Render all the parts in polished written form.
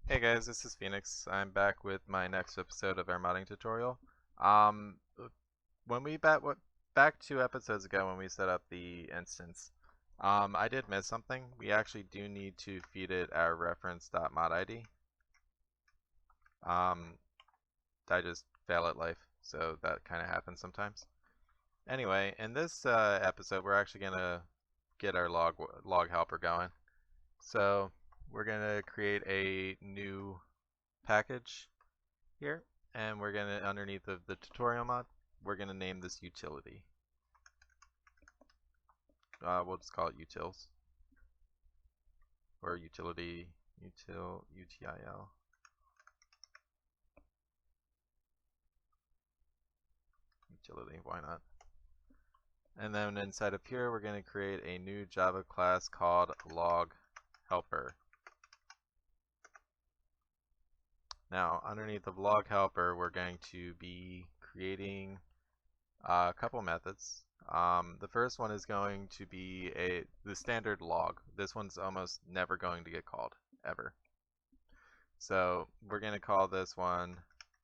Hey guys, this is Phoenix. I'm back with my next episode of our modding tutorial. Um, when we back 2 episodes ago when we set up the instance, I did miss something. We actually do need to feed it our reference.modid. Um, I just fail at life, so that kind of happens sometimes. Anyway, in this episode, we're actually gonna get our log helper going. So we're gonna create a new package here, and we're gonna, underneath of the tutorial mod, we're gonna name this utility. We'll just call it utils, or utility, util, utility, why not? And then inside of here, we're gonna create a new Java class called log helper. Now, underneath of log helper, we're going to be creating a couple methods. The first one is going to be the standard log. This one's almost never going to get called, ever. So we're going to call this one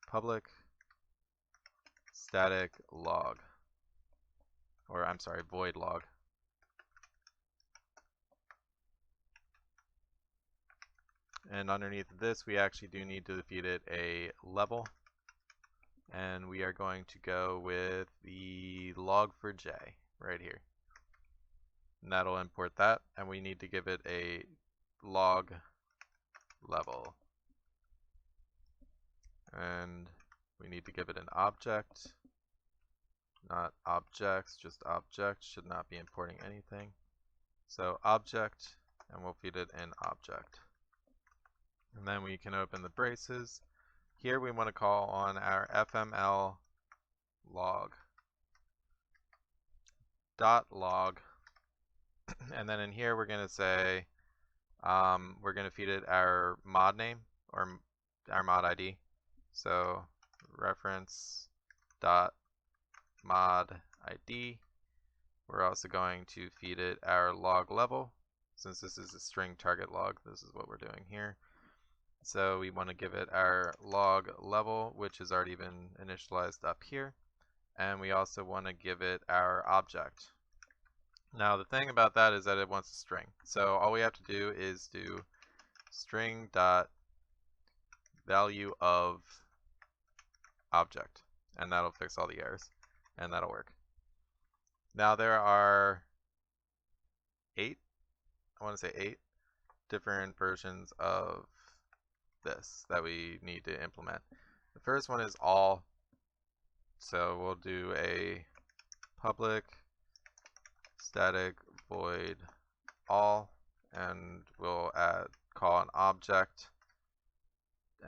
public static log, or I'm sorry, void log. And underneath this, we actually do need to feed it a level, and we are going to go with the log4j right here. And that'll import that, and we need to give it a log level. And we need to give it an object, not objects, just object, should not be importing anything. So object, and we'll feed it an object. And then we can open the braces. Here we want to call on our fml log dot log, and then in here we're going to say we're going to feed it our mod name, or our mod ID. So reference dot mod ID. We're also going to feed it our log level. Since this is a string target log, this is what we're doing here. So we want to give it our log level, which has already been initialized up here. And we also want to give it our object. Now the thing about that is that it wants a string. So all we have to do is do string dot value of object, and that'll fix all the errors, and that'll work. Now there are 8 different versions of this that we need to implement. The first one is all. So we'll do a public static void all, and we'll call an object,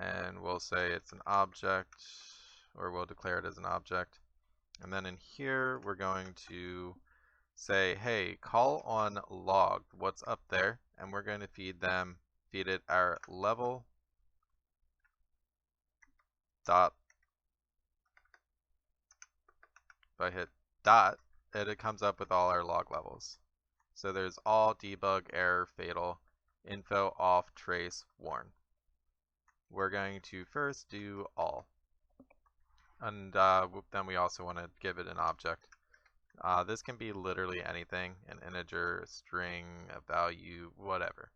and we'll say it's an object, or we'll declare it as an object. And then in here we're going to say, hey, call on log, what's up there, and we're going to feed it our level dot. If I hit dot, it comes up with all our log levels. So there's all, debug, error, fatal, info, off, trace, warn. We're going to first do all, and then we also want to give it an object. This can be literally anything, an integer, a string, a value, whatever.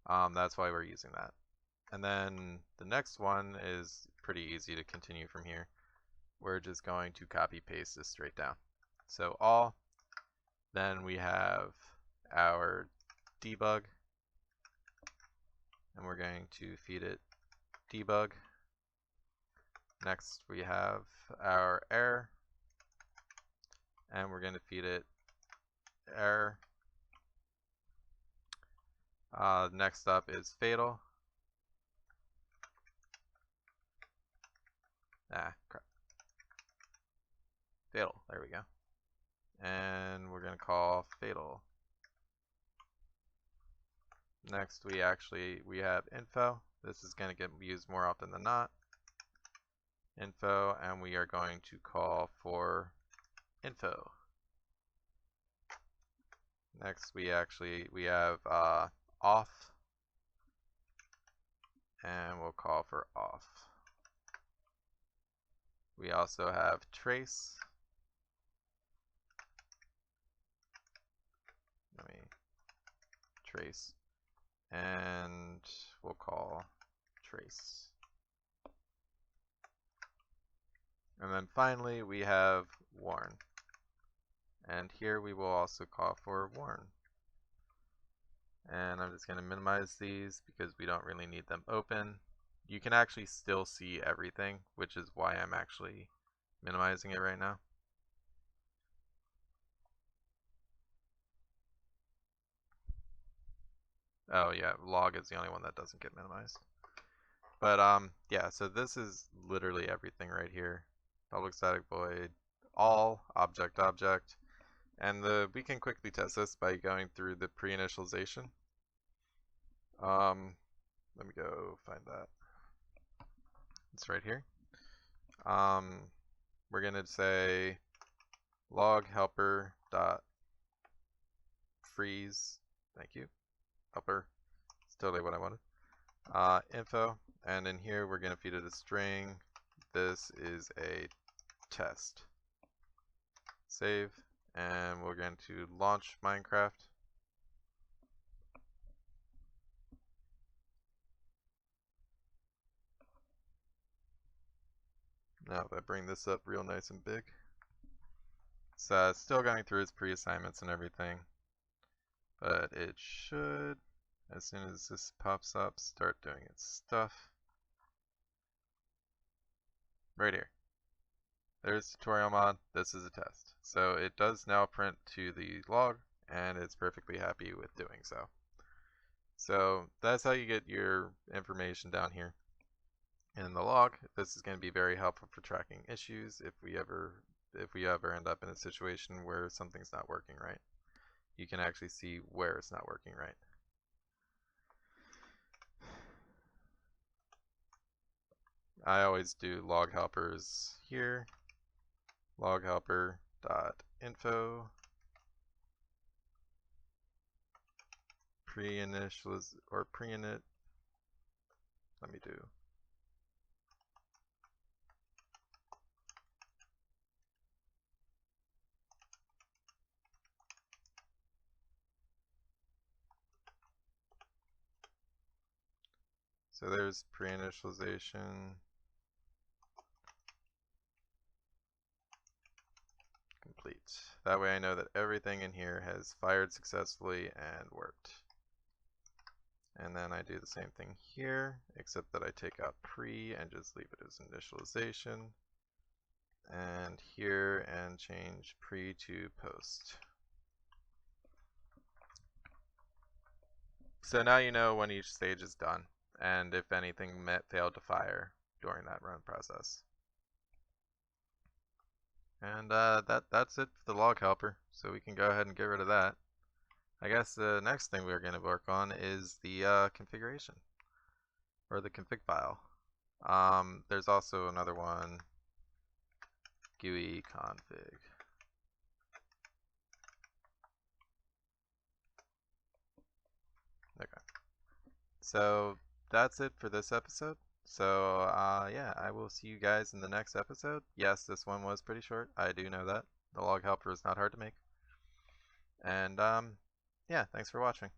That's why we're using that. And then the next one is pretty easy to continue from here. We're just going to copy paste this straight down. So all, then we have our debug, and we're going to feed it debug. Next we have our error, and we're going to feed it error. Next up is fatal. Crap. Fatal, there we go. And we're going to call fatal. Next we have info. This is going to get used more often than not. Info, and we are going to call for info. Next we have off, and we'll call for off. We also have trace. Let me trace, and we'll call trace. And then finally we have warn. And here we will also call for warn. And I'm just going to minimize these because we don't really need them open. You can actually still see everything, which is why I'm actually minimizing it right now. Oh yeah, log is the only one that doesn't get minimized. But yeah, so this is literally everything right here. Public static void, all object object. And we can quickly test this by going through the pre-initialization. Let me go find that. It's right here. We're gonna say log helper dot freeze. Thank you. Helper. It's totally what I wanted. Info, and in here we're gonna feed it a string. This is a test. Save, and we're going to launch Minecraft. Now if I bring this up real nice and big. So it's still going through its pre-assignments and everything, but it should, as soon as this pops up, start doing its stuff. Right here. There's tutorial mod, this is a test. So it does now print to the log, and it's perfectly happy with doing so. So that's how you get your information down here in the log. This is going to be very helpful for tracking issues if we ever end up in a situation where something's not working right. You can actually see where it's not working right. I always do log helpers here. Log helper dot info pre-initialize or pre-init. Let me do. So there's pre-initialization. Complete. That way I know that everything in here has fired successfully and worked. And then I do the same thing here, except that I take out pre and just leave it as initialization. And here and change pre to post. So now you know when each stage is done, and if anything failed to fire during that run process. And that's it for the log helper, so we can go ahead and get rid of that. I guess the next thing we're going to work on is the configuration, or the config file. There's also another one, GUI config. Okay. So that's it for this episode. So yeah, I will see you guys in the next episode. Yes, this one was pretty short. I do know that. The log helper is not hard to make. And yeah, thanks for watching.